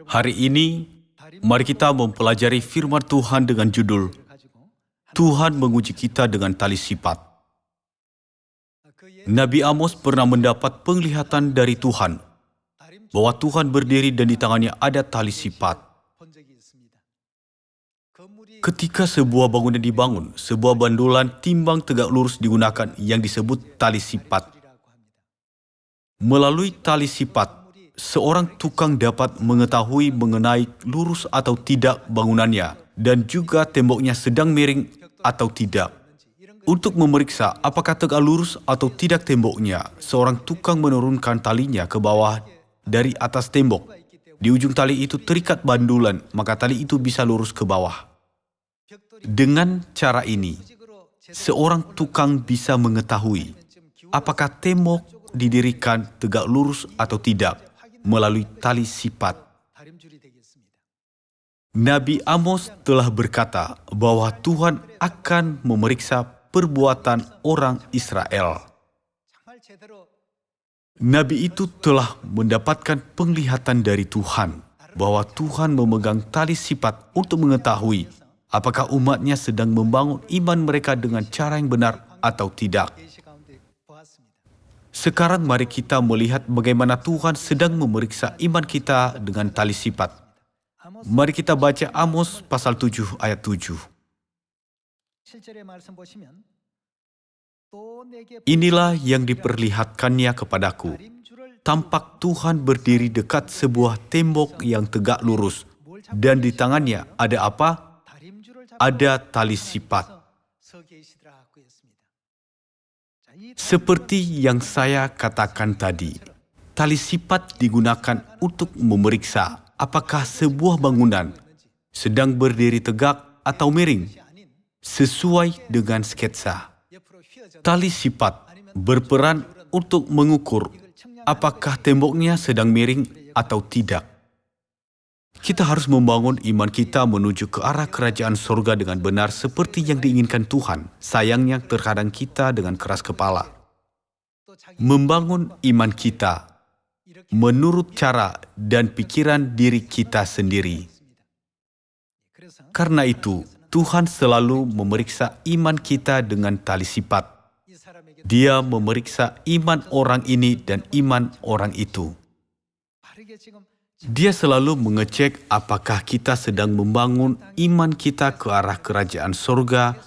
Hari ini, mari kita mempelajari firman Tuhan dengan judul Tuhan menguji kita dengan tali sifat. Nabi Amos pernah mendapat penglihatan dari Tuhan bahwa Tuhan berdiri dan di tangannya ada tali sifat. Ketika sebuah bangunan dibangun, sebuah bandulan timbang tegak lurus digunakan yang disebut tali sifat. Melalui tali sifat, seorang tukang dapat mengetahui mengenai lurus atau tidak bangunannya dan juga temboknya sedang miring atau tidak. Untuk memeriksa apakah tegak lurus atau tidak temboknya, seorang tukang menurunkan talinya ke bawah dari atas tembok. Di ujung tali itu terikat bandulan, maka tali itu bisa lurus ke bawah. Dengan cara ini, seorang tukang bisa mengetahui apakah tembok didirikan tegak lurus atau tidak melalui tali sifat. Nabi Amos telah berkata bahwa Tuhan akan memeriksa perbuatan orang Israel. Nabi itu telah mendapatkan penglihatan dari Tuhan bahwa Tuhan memegang tali sifat untuk mengetahui apakah umatnya sedang membangun iman mereka dengan cara yang benar atau tidak. Sekarang mari kita melihat bagaimana Tuhan sedang memeriksa iman kita dengan tali sifat. Mari kita baca Amos pasal 7 ayat 7. Inilah yang diperlihatkannya kepadaku. Tampak Tuhan berdiri dekat sebuah tembok yang tegak lurus, dan di tangannya ada apa? Ada tali sifat. Seperti yang saya katakan tadi, tali sifat digunakan untuk memeriksa apakah sebuah bangunan sedang berdiri tegak atau miring, sesuai dengan sketsa. Tali sifat berperan untuk mengukur apakah temboknya sedang miring atau tidak. Kita harus membangun iman kita menuju ke arah kerajaan surga dengan benar seperti yang diinginkan Tuhan. Sayangnya terkadang kita dengan keras kepala membangun iman kita menurut cara dan pikiran diri kita sendiri. Karena itu, Tuhan selalu memeriksa iman kita dengan tali sifat. Dia memeriksa iman orang ini dan iman orang itu. Dia selalu mengecek apakah kita sedang membangun iman kita ke arah kerajaan surga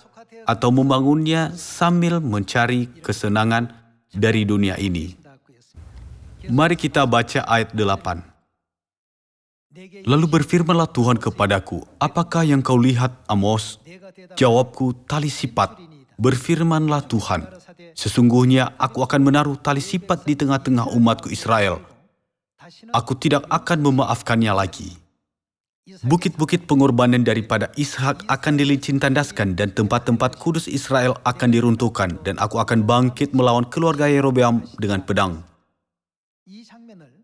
atau membangunnya sambil mencari kesenangan dari dunia ini. Mari kita baca ayat 8. Lalu berfirmanlah Tuhan kepadaku, apakah yang kau lihat, Amos? Jawabku, tali sifat. Berfirmanlah Tuhan, sesungguhnya aku akan menaruh tali sifat di tengah-tengah umatku Israel. Aku tidak akan memaafkannya lagi. Bukit-bukit pengorbanan daripada Ishak akan dilincin-tandaskan dan tempat-tempat kudus Israel akan diruntuhkan, dan aku akan bangkit melawan keluarga Yerobeam dengan pedang.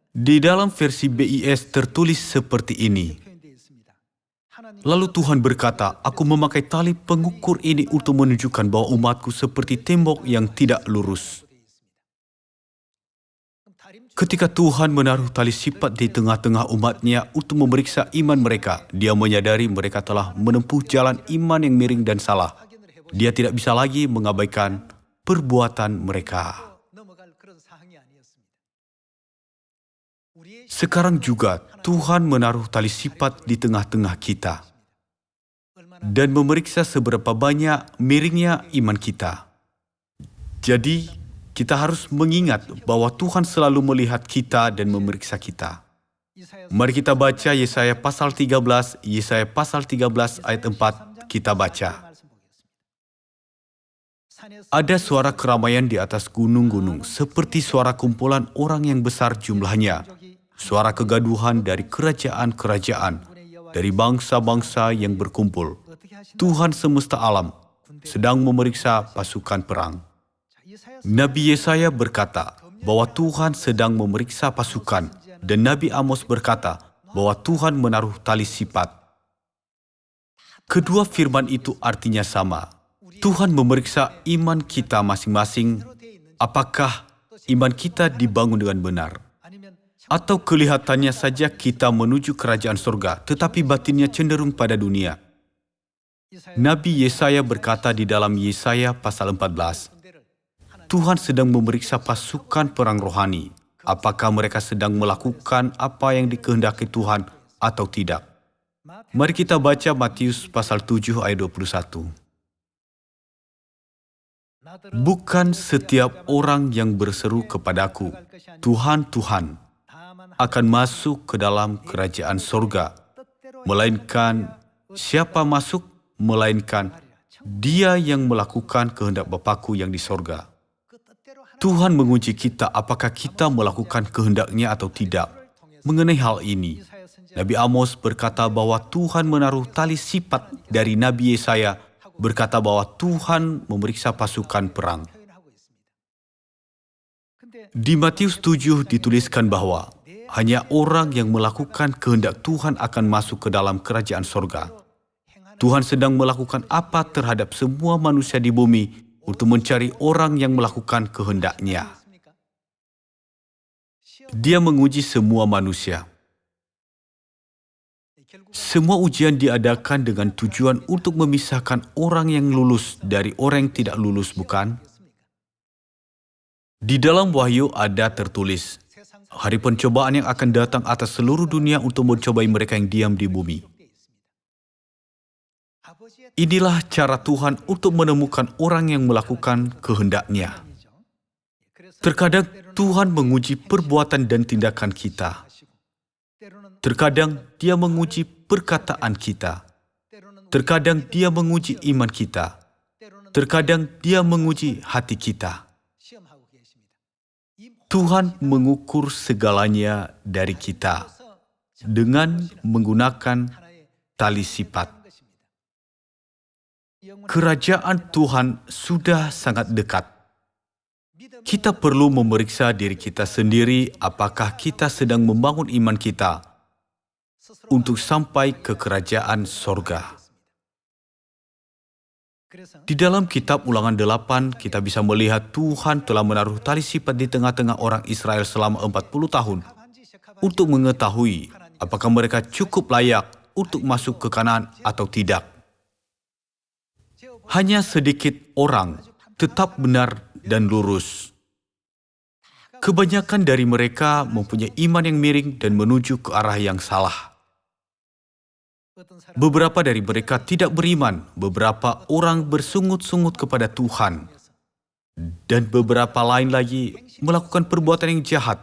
Di dalam versi BIS tertulis seperti ini. Lalu Tuhan berkata, aku memakai tali pengukur ini untuk menunjukkan bahwa umatku seperti tembok yang tidak lurus. Ketika Tuhan menaruh tali sifat di tengah-tengah umatnya untuk memeriksa iman mereka, dia menyadari mereka telah menempuh jalan iman yang miring dan salah. Dia tidak bisa lagi mengabaikan perbuatan mereka. Sekarang juga Tuhan menaruh tali sifat di tengah-tengah kita dan memeriksa seberapa banyak miringnya iman kita. Jadi, kita harus mengingat bahwa Tuhan selalu melihat kita dan memeriksa kita. Mari kita baca Yesaya pasal 13, Yesaya pasal 13 ayat 4, kita baca. Ada suara keramaian di atas gunung-gunung, seperti suara kumpulan orang yang besar jumlahnya. Suara kegaduhan dari kerajaan-kerajaan, dari bangsa-bangsa yang berkumpul. Tuhan semesta alam sedang memeriksa pasukan perang. Nabi Yesaya berkata bahwa Tuhan sedang memeriksa pasukan, dan Nabi Amos berkata bahwa Tuhan menaruh tali sifat. Kedua firman itu artinya sama. Tuhan memeriksa iman kita masing-masing, apakah iman kita dibangun dengan benar. Atau kelihatannya saja kita menuju kerajaan surga, tetapi batinnya cenderung pada dunia. Nabi Yesaya berkata di dalam Yesaya pasal 14, Tuhan sedang memeriksa pasukan perang rohani. Apakah mereka sedang melakukan apa yang dikehendaki Tuhan atau tidak? Mari kita baca Matius pasal 7 ayat 21. Bukan setiap orang yang berseru kepadaku, Tuhan, Tuhan, akan masuk ke dalam kerajaan surga, melainkan siapa masuk? Melainkan dia yang melakukan kehendak Bapa-Ku yang di surga. Tuhan menguji kita apakah kita melakukan kehendak-Nya atau tidak. Mengenai hal ini, Nabi Amos berkata bahwa Tuhan menaruh tali sifat dari Nabi Yesaya, berkata bahwa Tuhan memeriksa pasukan perang. Di Matius 7 dituliskan bahwa hanya orang yang melakukan kehendak Tuhan akan masuk ke dalam kerajaan surga. Tuhan sedang melakukan apa terhadap semua manusia di bumi untuk mencari orang yang melakukan kehendak-Nya. Dia menguji semua manusia. Semua ujian diadakan dengan tujuan untuk memisahkan orang yang lulus dari orang yang tidak lulus, bukan? Di dalam Wahyu ada tertulis, hari pencobaan yang akan datang atas seluruh dunia untuk mencobai mereka yang diam di bumi. Inilah cara Tuhan untuk menemukan orang yang melakukan kehendak-Nya. Terkadang Tuhan menguji perbuatan dan tindakan kita. Terkadang Dia menguji perkataan kita. Terkadang Dia menguji iman kita. Terkadang Dia menguji hati kita. Tuhan mengukur segalanya dari kita dengan menggunakan tali sifat. Kerajaan Tuhan sudah sangat dekat. Kita perlu memeriksa diri kita sendiri apakah kita sedang membangun iman kita untuk sampai ke kerajaan sorga. Di dalam kitab Ulangan 8, kita bisa melihat Tuhan telah menaruh tali sifat di tengah-tengah orang Israel selama 40 tahun untuk mengetahui apakah mereka cukup layak untuk masuk ke Kanaan atau tidak. Hanya sedikit orang tetap benar dan lurus. Kebanyakan dari mereka mempunyai iman yang miring dan menuju ke arah yang salah. Beberapa dari mereka tidak beriman, beberapa orang bersungut-sungut kepada Tuhan, dan beberapa lain lagi melakukan perbuatan yang jahat.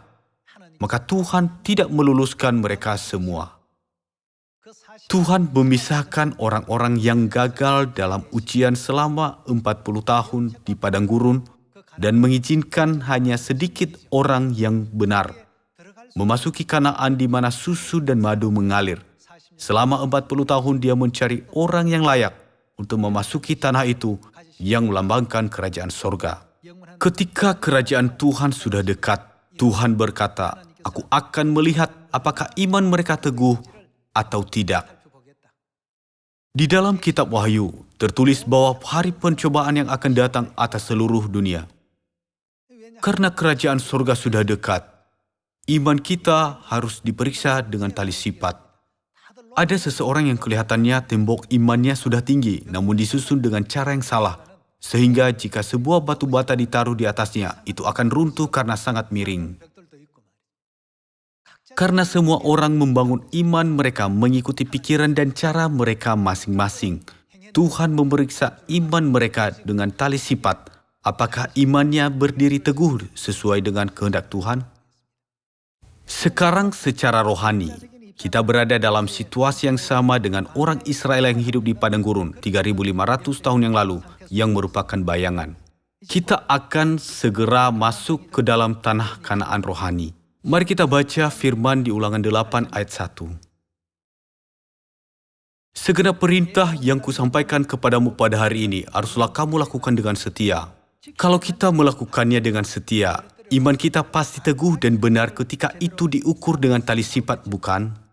Maka Tuhan tidak meluluskan mereka semua. Tuhan memisahkan orang-orang yang gagal dalam ujian selama 40 tahun di padang gurun dan mengizinkan hanya sedikit orang yang benar memasuki Kanaan di mana susu dan madu mengalir. Selama 40 tahun Dia mencari orang yang layak untuk memasuki tanah itu yang melambangkan kerajaan sorga. Ketika kerajaan Tuhan sudah dekat, Tuhan berkata, "Aku akan melihat apakah iman mereka teguh atau tidak." Di dalam kitab Wahyu, tertulis bahwa hari pencobaan yang akan datang atas seluruh dunia. Karena kerajaan surga sudah dekat, iman kita harus diperiksa dengan tali sifat. Ada seseorang yang kelihatannya tembok imannya sudah tinggi, namun disusun dengan cara yang salah, sehingga jika sebuah batu bata ditaruh di atasnya, itu akan runtuh karena sangat miring. Karena semua orang membangun iman mereka mengikuti pikiran dan cara mereka masing-masing. Tuhan memeriksa iman mereka dengan tali sifat. Apakah imannya berdiri teguh sesuai dengan kehendak Tuhan? Sekarang secara rohani, kita berada dalam situasi yang sama dengan orang Israel yang hidup di padang gurun 3.500 tahun yang lalu, yang merupakan bayangan. Kita akan segera masuk ke dalam tanah Kanaan rohani. Mari kita baca firman di Ulangan 8 ayat 1. Segenap perintah yang kusampaikan kepadamu pada hari ini, haruslah kamu lakukan dengan setia. Kalau kita melakukannya dengan setia, iman kita pasti teguh dan benar ketika itu diukur dengan tali sifat, bukan?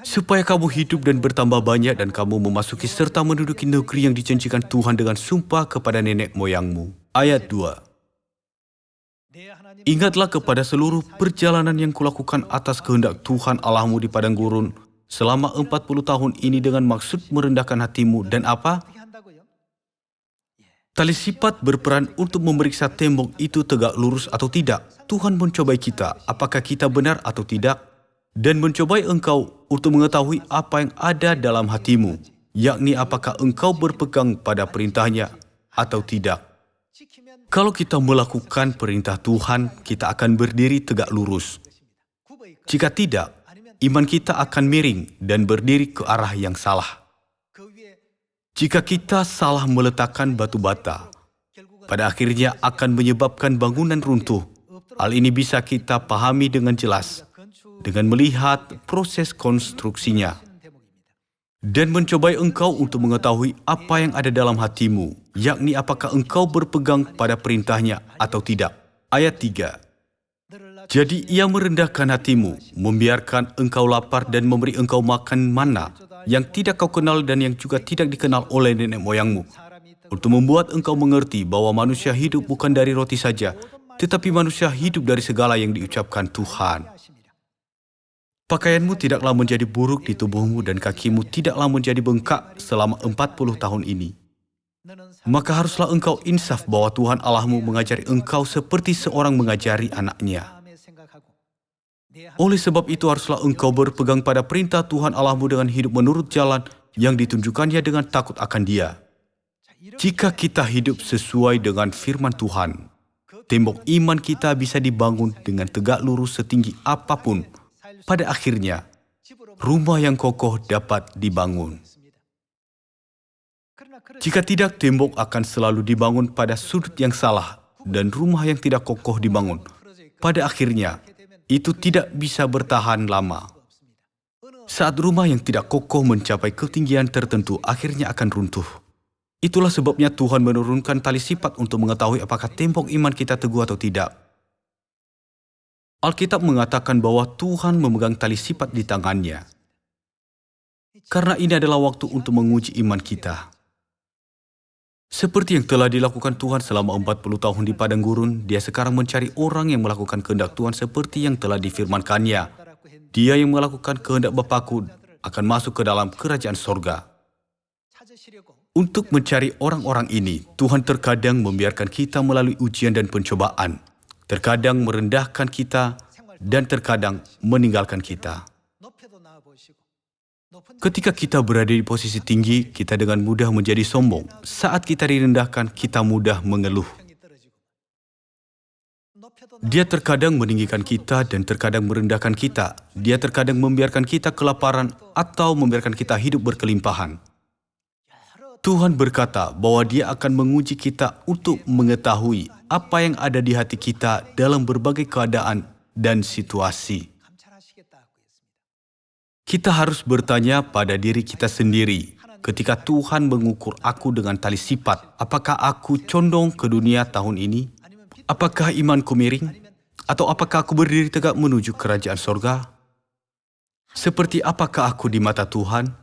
Supaya kamu hidup dan bertambah banyak dan kamu memasuki serta menduduki negeri yang dijanjikan Tuhan dengan sumpah kepada nenek moyangmu. Ayat 2. Ingatlah kepada seluruh perjalanan yang kulakukan atas kehendak Tuhan Allahmu di padang gurun selama 40 tahun ini dengan maksud merendahkan hatimu dan apa? Tali sifat berperan untuk memeriksa tembok itu tegak lurus atau tidak. Tuhan mencobai kita, apakah kita benar atau tidak, dan mencobai engkau untuk mengetahui apa yang ada dalam hatimu, yakni apakah engkau berpegang pada perintahnya atau tidak. Kalau kita melakukan perintah Tuhan, kita akan berdiri tegak lurus. Jika tidak, iman kita akan miring dan berdiri ke arah yang salah. Jika kita salah meletakkan batu bata, pada akhirnya akan menyebabkan bangunan runtuh. Hal ini bisa kita pahami dengan jelas, dengan melihat proses konstruksinya. Dan mencobai engkau untuk mengetahui apa yang ada dalam hatimu, yakni apakah engkau berpegang pada perintahnya atau tidak. Ayat 3. Jadi ia merendahkan hatimu, membiarkan engkau lapar dan memberi engkau makan mana yang tidak kau kenal dan yang juga tidak dikenal oleh nenek moyangmu, untuk membuat engkau mengerti bahwa manusia hidup bukan dari roti saja, tetapi manusia hidup dari segala yang diucapkan Tuhan. Pakaianmu tidaklah menjadi buruk di tubuhmu dan kakimu tidaklah menjadi bengkak selama 40 tahun ini. Maka haruslah engkau insaf bahwa Tuhan Allahmu mengajari engkau seperti seorang mengajari anaknya. Oleh sebab itu haruslah engkau berpegang pada perintah Tuhan Allahmu dengan hidup menurut jalan yang ditunjukkannya dengan takut akan Dia. Jika kita hidup sesuai dengan firman Tuhan, tembok iman kita bisa dibangun dengan tegak lurus setinggi apapun. Pada akhirnya, rumah yang kokoh dapat dibangun. Jika tidak, tembok akan selalu dibangun pada sudut yang salah dan rumah yang tidak kokoh dibangun. Pada akhirnya, itu tidak bisa bertahan lama. Saat rumah yang tidak kokoh mencapai ketinggian tertentu, akhirnya akan runtuh. Itulah sebabnya Tuhan menurunkan tali sifat untuk mengetahui apakah tembok iman kita teguh atau tidak. Alkitab mengatakan bahwa Tuhan memegang tali sifat di tangannya. Karena ini adalah waktu untuk menguji iman kita. Seperti yang telah dilakukan Tuhan selama 40 tahun di padang gurun, Dia sekarang mencari orang yang melakukan kehendak Tuhan seperti yang telah difirmankannya. Dia yang melakukan kehendak Bapakku akan masuk ke dalam kerajaan sorga. Untuk mencari orang-orang ini, Tuhan terkadang membiarkan kita melalui ujian dan pencobaan. Terkadang merendahkan kita dan terkadang meninggalkan kita. Ketika kita berada di posisi tinggi, kita dengan mudah menjadi sombong. Saat kita direndahkan, kita mudah mengeluh. Dia terkadang meninggikan kita dan terkadang merendahkan kita. Dia terkadang membiarkan kita kelaparan atau membiarkan kita hidup berkelimpahan. Tuhan berkata bahwa Dia akan menguji kita untuk mengetahui apa yang ada di hati kita dalam berbagai keadaan dan situasi. Kita harus bertanya pada diri kita sendiri, ketika Tuhan mengukur aku dengan tali sifat, apakah aku condong ke dunia tahun ini? Apakah imanku miring? Atau apakah aku berdiri tegak menuju kerajaan sorga? Seperti apakah aku di mata Tuhan?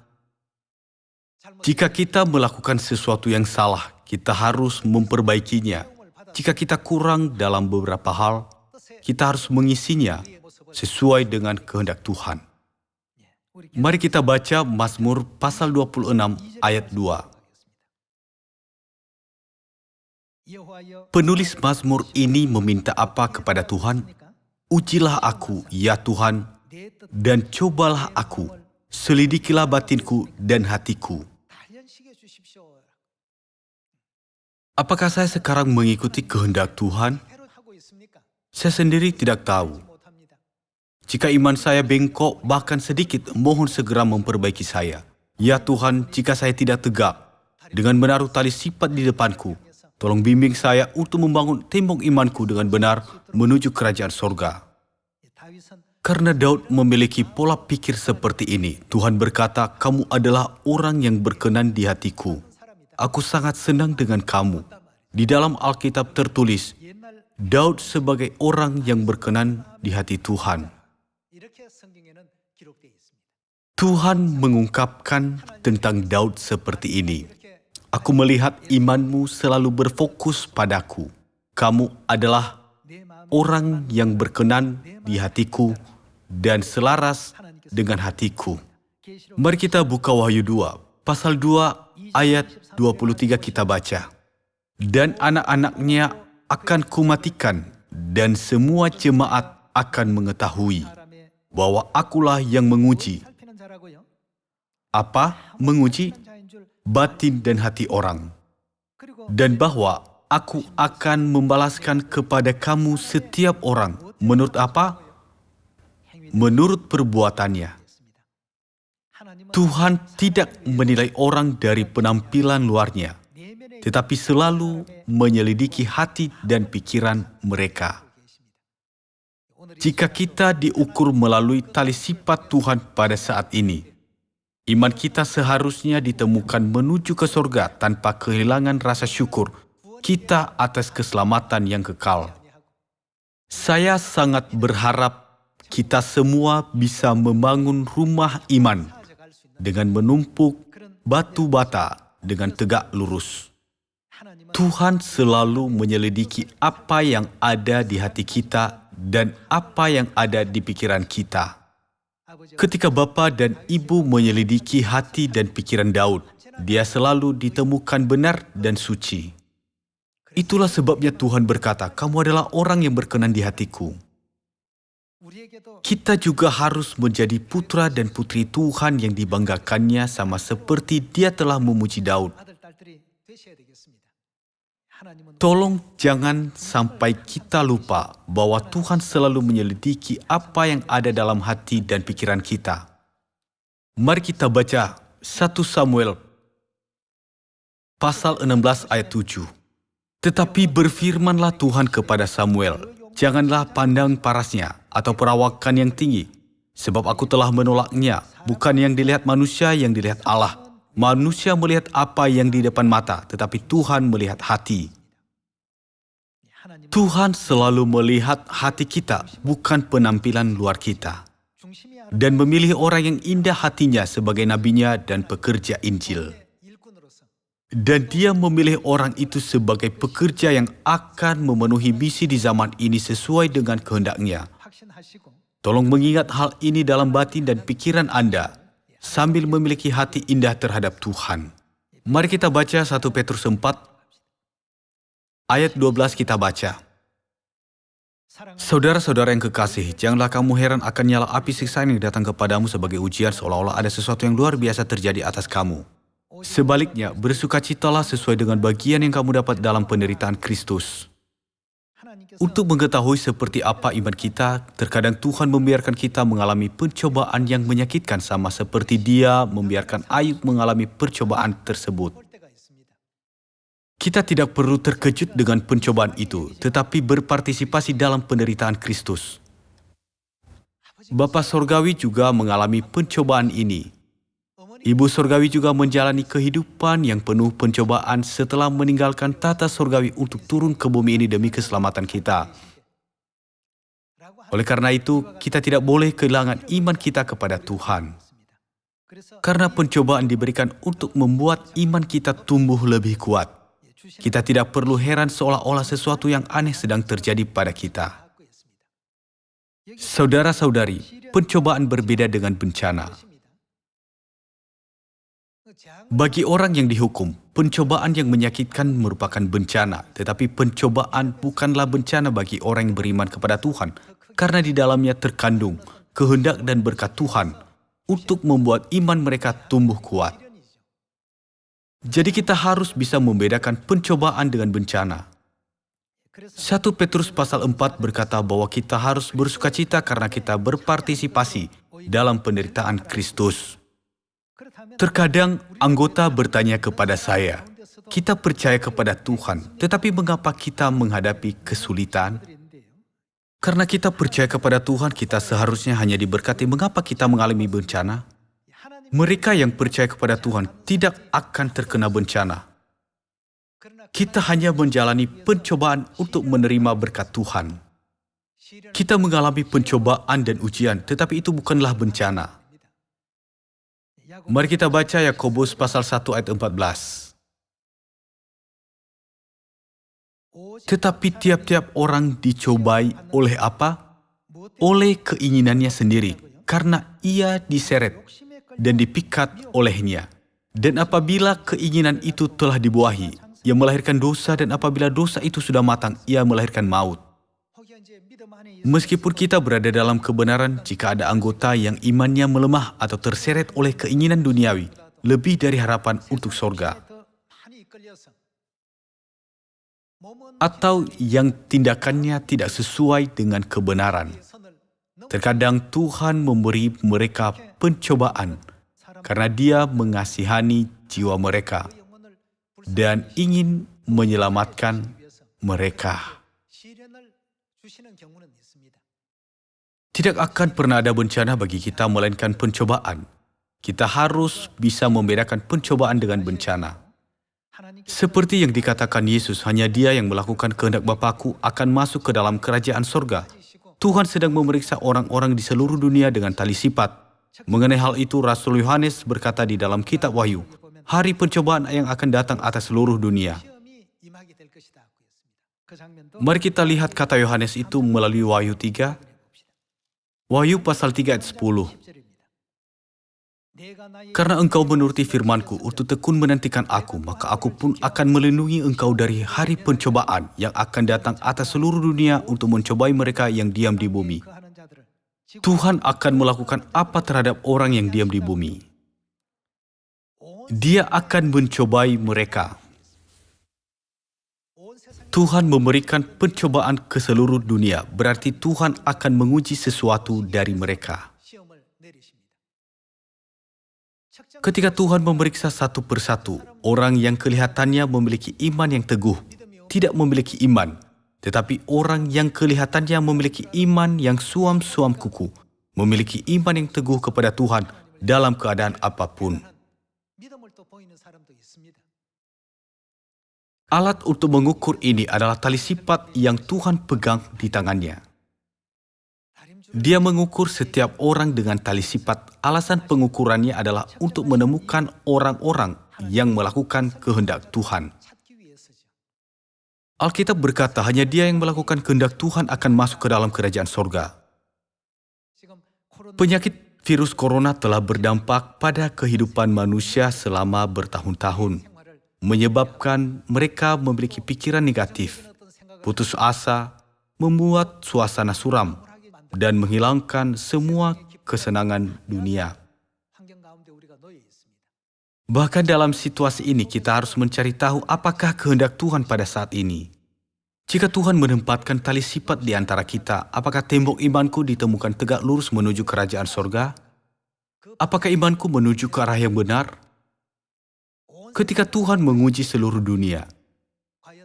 Jika kita melakukan sesuatu yang salah, kita harus memperbaikinya. Jika kita kurang dalam beberapa hal, kita harus mengisinya sesuai dengan kehendak Tuhan. Mari kita baca Mazmur pasal 26 ayat 2. Penulis Mazmur ini meminta apa kepada Tuhan? Ujilah aku, ya Tuhan, dan cobalah aku. Selidikilah batinku dan hatiku. Apakah saya sekarang mengikuti kehendak Tuhan? Saya sendiri tidak tahu. Jika iman saya bengkok bahkan sedikit, mohon segera memperbaiki saya. Ya Tuhan, jika saya tidak tegak dengan menaruh tali sifat di depanku, tolong bimbing saya untuk membangun tembok imanku dengan benar menuju kerajaan sorga. Karena Daud memiliki pola pikir seperti ini, Tuhan berkata, kamu adalah orang yang berkenan di hatiku. Aku sangat senang dengan kamu. Di dalam Alkitab tertulis, Daud sebagai orang yang berkenan di hati Tuhan. Tuhan mengungkapkan tentang Daud seperti ini. Aku melihat imanmu selalu berfokus padaku. Kamu adalah orang yang berkenan di hatiku dan selaras dengan hatiku. Mari kita buka Wahyu 2, pasal 2 ayat 23 kita baca. Dan anak-anaknya akan kumatikan dan semua jemaat akan mengetahui bahwa akulah yang menguji. Apa? Menguji batin dan hati orang. Dan bahwa aku akan membalaskan kepada kamu setiap orang. Menurut apa? Menurut perbuatannya. Tuhan tidak menilai orang dari penampilan luarnya, tetapi selalu menyelidiki hati dan pikiran mereka. Jika kita diukur melalui tali sifat Tuhan pada saat ini, iman kita seharusnya ditemukan menuju ke sorga tanpa kehilangan rasa syukur kita atas keselamatan yang kekal. Saya sangat berharap kita semua bisa membangun rumah iman dengan menumpuk batu bata dengan tegak lurus. Tuhan selalu menyelidiki apa yang ada di hati kita dan apa yang ada di pikiran kita. Ketika Bapa dan Ibu menyelidiki hati dan pikiran Daud, dia selalu ditemukan benar dan suci. Itulah sebabnya Tuhan berkata, "Kamu adalah orang yang berkenan di hatiku." Kita juga harus menjadi putra dan putri Tuhan yang dibanggakannya sama seperti dia telah memuji Daud. Tolong jangan sampai kita lupa bahwa Tuhan selalu menyelidiki apa yang ada dalam hati dan pikiran kita. Mari kita baca 1 Samuel pasal 16 ayat 7. Tetapi berfirmanlah Tuhan kepada Samuel, "Janganlah pandang parasnya atau perawakan yang tinggi, sebab aku telah menolaknya, bukan yang dilihat manusia, yang dilihat Allah. Manusia melihat apa yang di depan mata, tetapi Tuhan melihat hati." Tuhan selalu melihat hati kita, bukan penampilan luar kita, dan memilih orang yang indah hatinya sebagai nabinya dan pekerja Injil. Dan dia memilih orang itu sebagai pekerja yang akan memenuhi misi di zaman ini sesuai dengan kehendaknya. Tolong mengingat hal ini dalam batin dan pikiran Anda, sambil memiliki hati indah terhadap Tuhan. Mari kita baca 1 Petrus 4, ayat 12 kita baca. Saudara-saudara yang kekasih, janganlah kamu heran akan nyala api siksaan yang datang kepadamu sebagai ujian seolah-olah ada sesuatu yang luar biasa terjadi atas kamu. Sebaliknya, bersukacitalah sesuai dengan bagian yang kamu dapat dalam penderitaan Kristus. Untuk mengetahui seperti apa iman kita, terkadang Tuhan membiarkan kita mengalami pencobaan yang menyakitkan sama seperti Dia membiarkan Ayub mengalami percobaan tersebut. Kita tidak perlu terkejut dengan pencobaan itu, tetapi berpartisipasi dalam penderitaan Kristus. Bapa Sorgawi juga mengalami pencobaan ini. Ibu Sorgawi juga menjalani kehidupan yang penuh pencobaan setelah meninggalkan tata Sorgawi untuk turun ke bumi ini demi keselamatan kita. Oleh karena itu, kita tidak boleh kehilangan iman kita kepada Tuhan. Karena pencobaan diberikan untuk membuat iman kita tumbuh lebih kuat. Kita tidak perlu heran seolah-olah sesuatu yang aneh sedang terjadi pada kita. Saudara-saudari, pencobaan berbeda dengan bencana. Bagi orang yang dihukum, pencobaan yang menyakitkan merupakan bencana, tetapi pencobaan bukanlah bencana bagi orang yang beriman kepada Tuhan, karena di dalamnya terkandung kehendak dan berkat Tuhan untuk membuat iman mereka tumbuh kuat. Jadi kita harus bisa membedakan pencobaan dengan bencana. 1 Petrus pasal 4 berkata bahwa kita harus bersukacita karena kita berpartisipasi dalam penderitaan Kristus. Terkadang anggota bertanya kepada saya, kita percaya kepada Tuhan, tetapi mengapa kita menghadapi kesulitan? Karena kita percaya kepada Tuhan, kita seharusnya hanya diberkati. Mengapa kita mengalami bencana? Mereka yang percaya kepada Tuhan tidak akan terkena bencana. Kita hanya menjalani pencobaan untuk menerima berkat Tuhan. Kita mengalami pencobaan dan ujian, tetapi itu bukanlah bencana. Mari kita baca Yakobus pasal 1 ayat 14. Tetapi tiap-tiap orang dicobai oleh apa? Oleh keinginannya sendiri, karena ia diseret dan dipikat olehnya. Dan apabila keinginan itu telah dibuahi, ia melahirkan dosa, dan apabila dosa itu sudah matang, ia melahirkan maut. Meskipun kita berada dalam kebenaran, jika ada anggota yang imannya melemah atau terseret oleh keinginan duniawi, lebih dari harapan untuk sorga, atau yang tindakannya tidak sesuai dengan kebenaran, terkadang Tuhan memberi mereka pencobaan karena Dia mengasihani jiwa mereka dan ingin menyelamatkan mereka. Tidak akan pernah ada bencana bagi kita melainkan pencobaan. Kita harus bisa membedakan pencobaan dengan bencana. Seperti yang dikatakan Yesus, hanya Dia yang melakukan kehendak Bapa-Ku akan masuk ke dalam kerajaan sorga. Tuhan sedang memeriksa orang-orang di seluruh dunia dengan tali sifat. Mengenai hal itu, Rasul Yohanes berkata di dalam kitab Wahyu, hari pencobaan yang akan datang atas seluruh dunia. Mari kita lihat kata Yohanes itu melalui Wahyu 3. Wahyu pasal 3 ayat 10. Karena engkau menuruti firman-Ku untuk tekun menantikan Aku, maka Aku pun akan melindungi engkau dari hari pencobaan yang akan datang atas seluruh dunia untuk mencobai mereka yang diam di bumi. Tuhan akan melakukan apa terhadap orang yang diam di bumi? Dia akan mencobai mereka. Tuhan memberikan pencobaan ke seluruh dunia, berarti Tuhan akan menguji sesuatu dari mereka. Ketika Tuhan memeriksa satu persatu, orang yang kelihatannya memiliki iman yang teguh, tidak memiliki iman, tetapi orang yang kelihatannya memiliki iman yang suam-suam kuku, memiliki iman yang teguh kepada Tuhan dalam keadaan apapun. Alat untuk mengukur ini adalah tali sifat yang Tuhan pegang di tangannya. Dia mengukur setiap orang dengan tali sifat. Alasan pengukurannya adalah untuk menemukan orang-orang yang melakukan kehendak Tuhan. Alkitab berkata, hanya Dia yang melakukan kehendak Tuhan akan masuk ke dalam kerajaan sorga. Penyakit virus corona telah berdampak pada kehidupan manusia selama bertahun-tahun, menyebabkan mereka memiliki pikiran negatif, putus asa, membuat suasana suram, dan menghilangkan semua kesenangan dunia. Bahkan dalam situasi ini, kita harus mencari tahu apakah kehendak Tuhan pada saat ini. Jika Tuhan menempatkan tali sifat di antara kita, apakah tembok imanku ditemukan tegak lurus menuju kerajaan sorga? Apakah imanku menuju ke arah yang benar? Ketika Tuhan menguji seluruh dunia,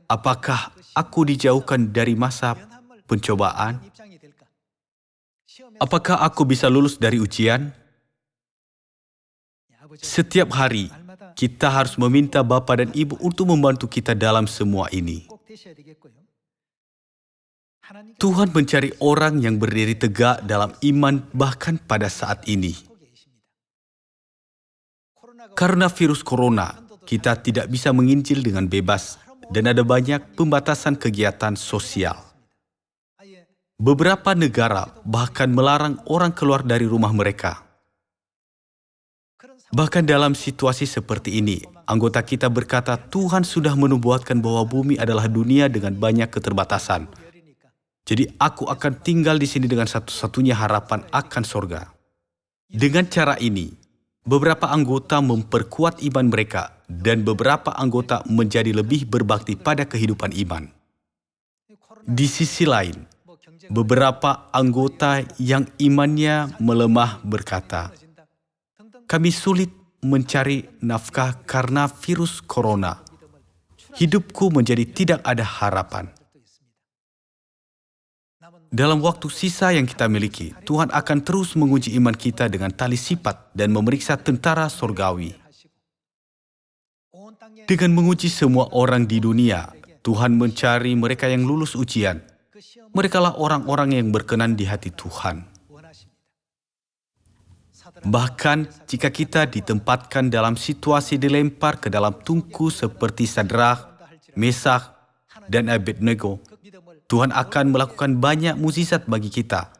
apakah aku dijauhkan dari masa pencobaan? Apakah aku bisa lulus dari ujian? Setiap hari, kita harus meminta Bapa dan Ibu untuk membantu kita dalam semua ini. Tuhan mencari orang yang berdiri tegak dalam iman bahkan pada saat ini. Karena virus corona, kita tidak bisa menginjil dengan bebas dan ada banyak pembatasan kegiatan sosial. Beberapa negara bahkan melarang orang keluar dari rumah mereka. Bahkan dalam situasi seperti ini, anggota kita berkata, Tuhan sudah menubuatkan bahwa bumi adalah dunia dengan banyak keterbatasan. Jadi aku akan tinggal di sini dengan satu-satunya harapan akan sorga. Dengan cara ini, beberapa anggota memperkuat iman mereka dan beberapa anggota menjadi lebih berbakti pada kehidupan iman. Di sisi lain, beberapa anggota yang imannya melemah berkata, kami sulit mencari nafkah karena virus corona. Hidupku menjadi tidak ada harapan. Dalam waktu sisa yang kita miliki, Tuhan akan terus menguji iman kita dengan tali sifat dan memeriksa tentara sorgawi. Dengan menguji semua orang di dunia, Tuhan mencari mereka yang lulus ujian. Merekalah orang-orang yang berkenan di hati Tuhan. Bahkan jika kita ditempatkan dalam situasi dilempar ke dalam tungku seperti Sadrak, Mesak, dan Abednego, Tuhan akan melakukan banyak mukjizat bagi kita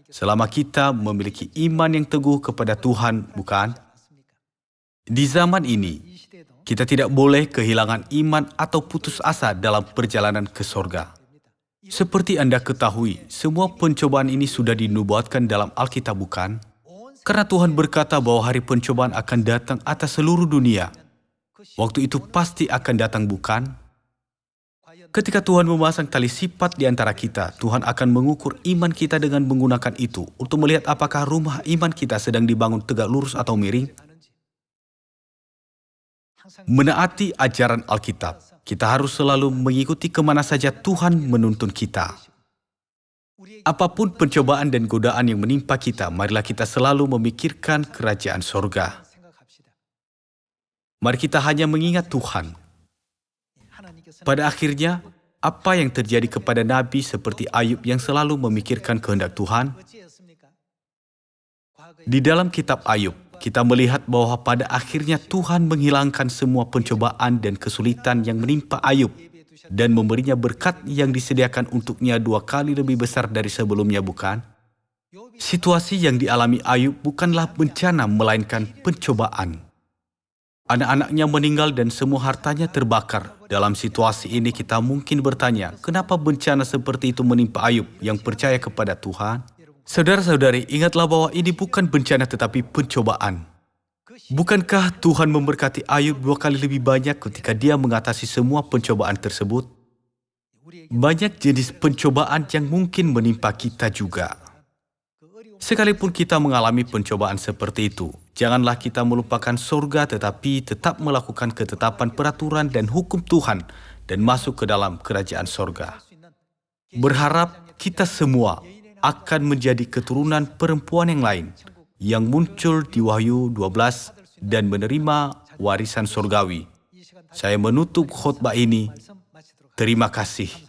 selama kita memiliki iman yang teguh kepada Tuhan, bukan? Di zaman ini, kita tidak boleh kehilangan iman atau putus asa dalam perjalanan ke sorga. Seperti Anda ketahui, semua pencobaan ini sudah dinubuatkan dalam Alkitab, bukan? Karena Tuhan berkata bahwa hari pencobaan akan datang atas seluruh dunia. Waktu itu pasti akan datang, bukan? Ketika Tuhan memasang tali sifat di antara kita, Tuhan akan mengukur iman kita dengan menggunakan itu untuk melihat apakah rumah iman kita sedang dibangun tegak lurus atau miring. Menaati ajaran Alkitab, kita harus selalu mengikuti kemana saja Tuhan menuntun kita. Apapun pencobaan dan godaan yang menimpa kita, marilah kita selalu memikirkan kerajaan sorga. Mari kita hanya mengingat Tuhan. Pada akhirnya, apa yang terjadi kepada Nabi seperti Ayub yang selalu memikirkan kehendak Tuhan? Di dalam kitab Ayub, kita melihat bahwa pada akhirnya Tuhan menghilangkan semua pencobaan dan kesulitan yang menimpa Ayub dan memberinya berkat yang disediakan untuknya 2 kali lebih besar dari sebelumnya, bukan? Situasi yang dialami Ayub bukanlah bencana melainkan pencobaan. Anak-anaknya meninggal dan semua hartanya terbakar. Dalam situasi ini kita mungkin bertanya, kenapa bencana seperti itu menimpa Ayub yang percaya kepada Tuhan? Saudara-saudari, ingatlah bahwa ini bukan bencana tetapi pencobaan. Bukankah Tuhan memberkati Ayub 2 kali lebih banyak ketika dia mengatasi semua pencobaan tersebut? Banyak jenis pencobaan yang mungkin menimpa kita juga. Sekalipun kita mengalami pencobaan seperti itu, janganlah kita melupakan surga tetapi tetap melakukan ketetapan peraturan dan hukum Tuhan dan masuk ke dalam kerajaan surga. Berharap kita semua akan menjadi keturunan perempuan yang lain yang muncul di Wahyu 12 dan menerima warisan surgawi. Saya menutup khotbah ini. Terima kasih.